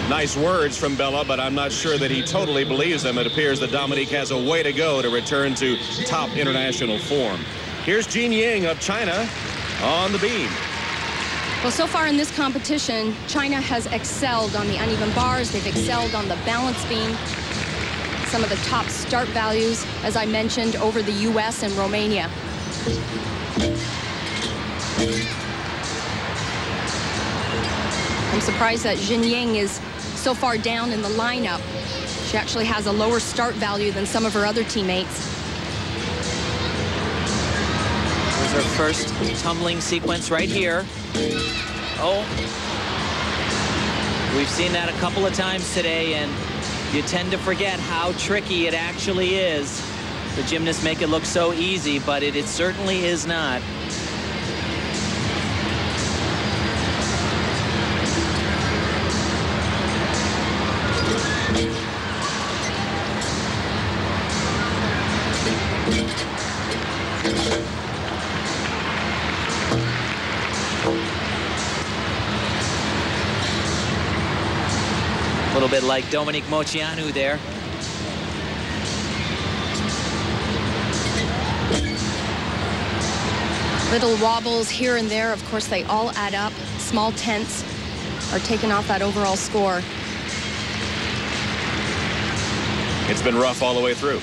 Nice words from Bella, but I'm not sure that he totally believes them. It appears that Dominique has a way to go to return to top international form. Here's Jin Ying of China on the beam. Well, so far in this competition, China has excelled on the uneven bars. They've excelled on the balance beam. Some of the top start values, as I mentioned, over the U.S. and Romania. I'm surprised that Jin Ying is so far down in the lineup. She actually has a lower start value than some of her other teammates. Here's her first tumbling sequence right here. Oh, we've seen that a couple of times today, and you tend to forget how tricky it actually is. The gymnasts make it look so easy, but it certainly is not. A little bit like Dominique Moceanu there. Little wobbles here and there. Of course, they all add up. Small tenths are taken off that overall score. It's been rough all the way through.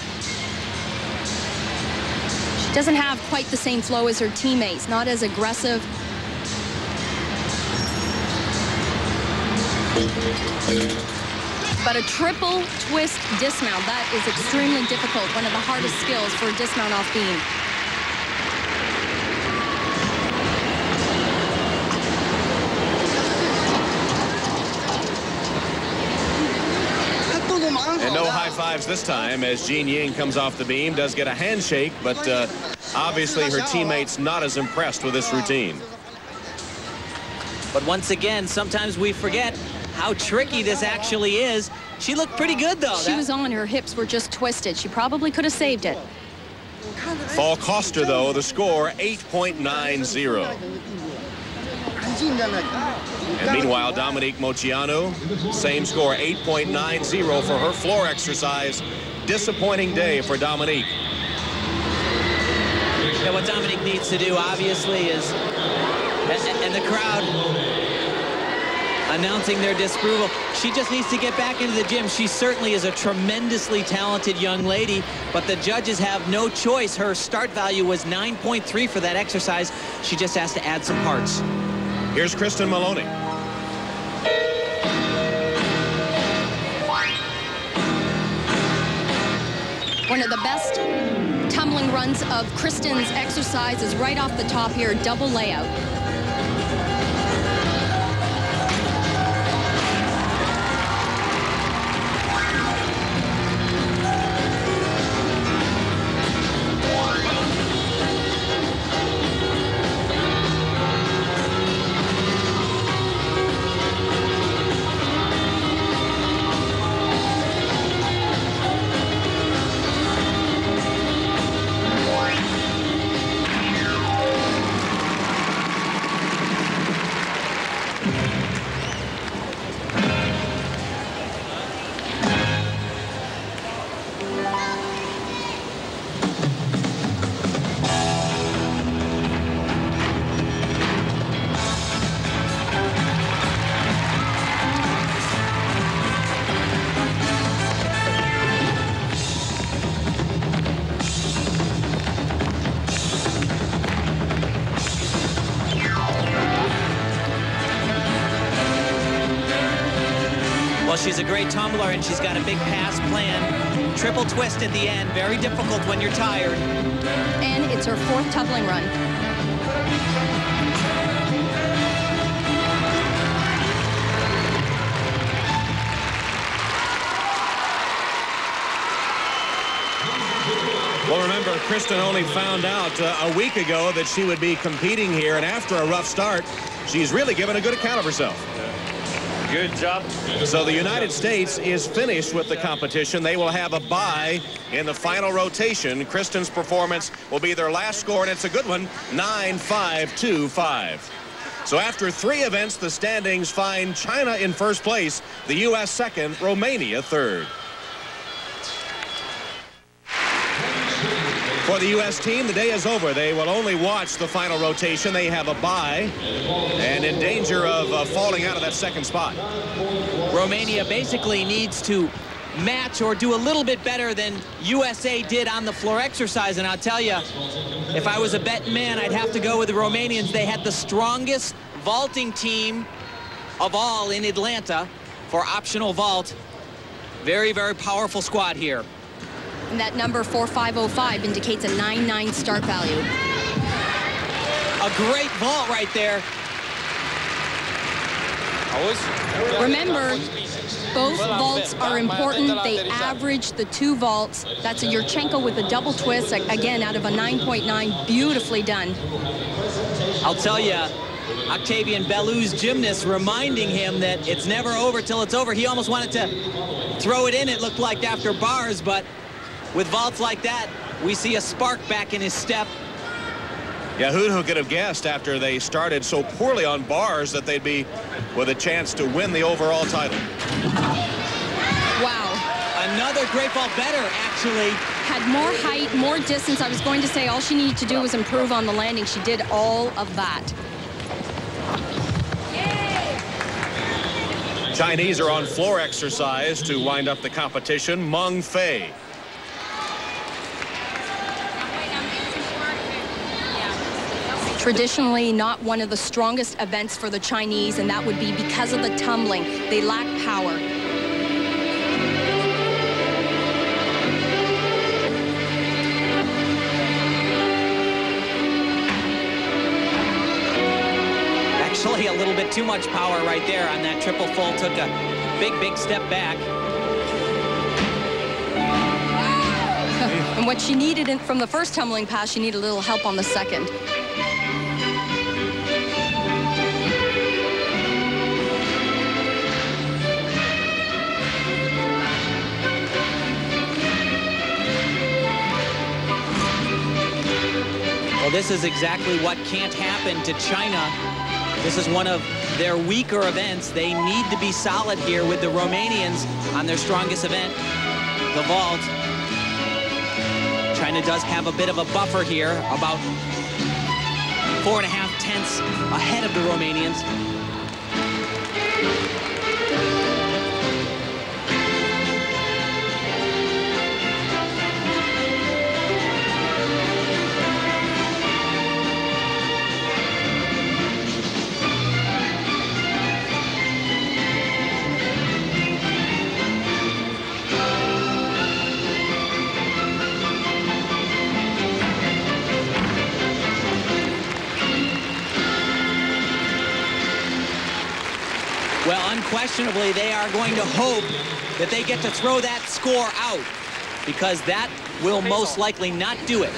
She doesn't have quite the same flow as her teammates, not as aggressive. But a triple twist dismount, that is extremely difficult. One of the hardest skills for a dismount off beam. And no high fives this time as Jin Ying comes off the beam, does get a handshake, but obviously her teammates not as impressed with this routine. But once again, sometimes we forget how tricky this actually is. She looked pretty good, though. She was on. Her hips were just twisted. She probably could have saved it. Fall cost her, though, the score 8.90. And meanwhile, Dominique Moceanu, same score, 8.90 for her floor exercise. Disappointing day for Dominique. Yeah, what Dominique needs to do, obviously, is, and the crowd announcing their disapproval, she just needs to get back into the gym. She certainly is a tremendously talented young lady, but the judges have no choice. Her start value was 9.3 for that exercise. She just has to add some parts. Here's Kristen Maloney. One of the best tumbling runs of Kristen's exercise is right off the top here, double layout. Well, she's a great tumbler, and she's got a big pass plan. Triple twist at the end, very difficult when you're tired. And it's her fourth tumbling run. Well, remember, Kristen only found out a week ago that she would be competing here, and after a rough start, she's really given a good account of herself. Good job. So the United States is finished with the competition. They will have a bye in the final rotation. Kristen's performance will be their last score, and it's a good one, 9.525. So after 3 events, the standings find China in first place, the U.S. second, Romania third. For the U.S. team, the day is over. They will only watch the final rotation. They have a bye and in danger of falling out of that second spot. Romania basically needs to match or do a little bit better than USA did on the floor exercise. And I'll tell you, if I was a betting man, I'd have to go with the Romanians. They had the strongest vaulting team of all in Atlanta for optional vault. Very, very powerful squad here. And that number 4505 indicates a 9-9 start value. A great vault right there. Remember, both vaults are important. They average the 2 vaults. That's a Yurchenko with a double twist, again, out of a 9.9. Beautifully done. I'll tell you, Octavian Bellou's gymnast reminding him that it's never over till it's over. He almost wanted to throw it in, it looked like, after bars, but with vaults like that, we see a spark back in his step. Yeah, who could have guessed after they started so poorly on bars that they'd be with a chance to win the overall title. Wow. Another great vault, better, actually. Had more height, more distance. I was going to say all she needed to do was improve on the landing. She did all of that. Chinese are on floor exercise to wind up the competition. Meng Fei. Traditionally not one of the strongest events for the Chinese, and that would be because of the tumbling. They lack power. Actually, a little bit too much power right there on that triple full. Took a big, big step back. And what she needed from the first tumbling pass, she needed a little help on the second. Well, this is exactly what can't happen to China. This is one of their weaker events. They need to be solid here with the Romanians on their strongest event, the vault. China does have a bit of a buffer here, about 4.5 tenths ahead of the Romanians. Well, unquestionably, they are going to hope that they get to throw that score out, because that will most likely not do it.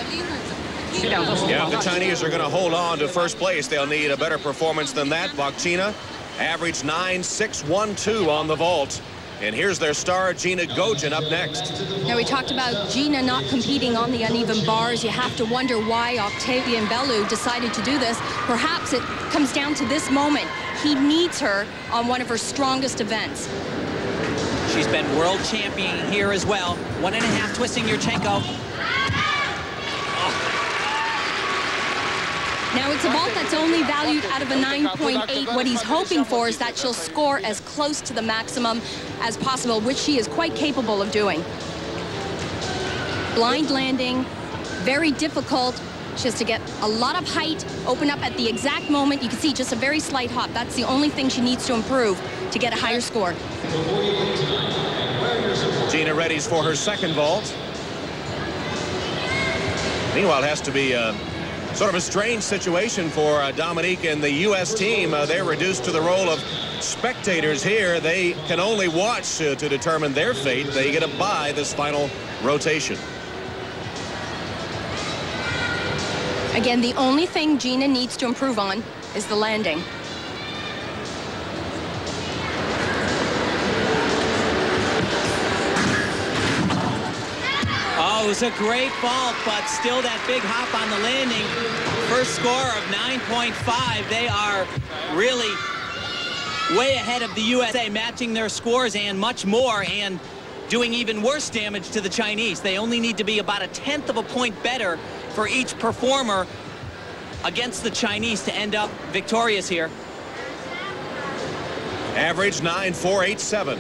Yeah, if the Chinese are going to hold on to first place, they'll need a better performance than that. Vakcina averaged 9.612 on the vault. And here's their star, Gina Gogin, up next. Now, we talked about Gina not competing on the uneven bars. You have to wonder why Octavian Bellou decided to do this. Perhaps it comes down to this moment. He needs her on one of her strongest events. She's been world champion here as well. 1.5 twisting Yurchenko. Now, it's a vault that's only valued out of a 9.8. What he's hoping for is that she'll score as close to the maximum as possible, which she is quite capable of doing. Blind landing, very difficult. She has to get a lot of height, open up at the exact moment. You can see just a very slight hop. That's the only thing she needs to improve to get a higher score. Gina readies for her second vault. Meanwhile, it has to be sort of a strange situation for Dominique and the U.S. team. They're reduced to the role of spectators here. They can only watch to determine their fate. They get a bye this final rotation. Again, the only thing Gina needs to improve on is the landing. Oh, it was a great vault, but still that big hop on the landing first score of 9.5. They are really way ahead of the USA, matching their scores and much more, and doing even worse damage to the Chinese. They only need to be about 1/10 of a point better for each performer against the Chinese to end up victorious here. Average 9.487.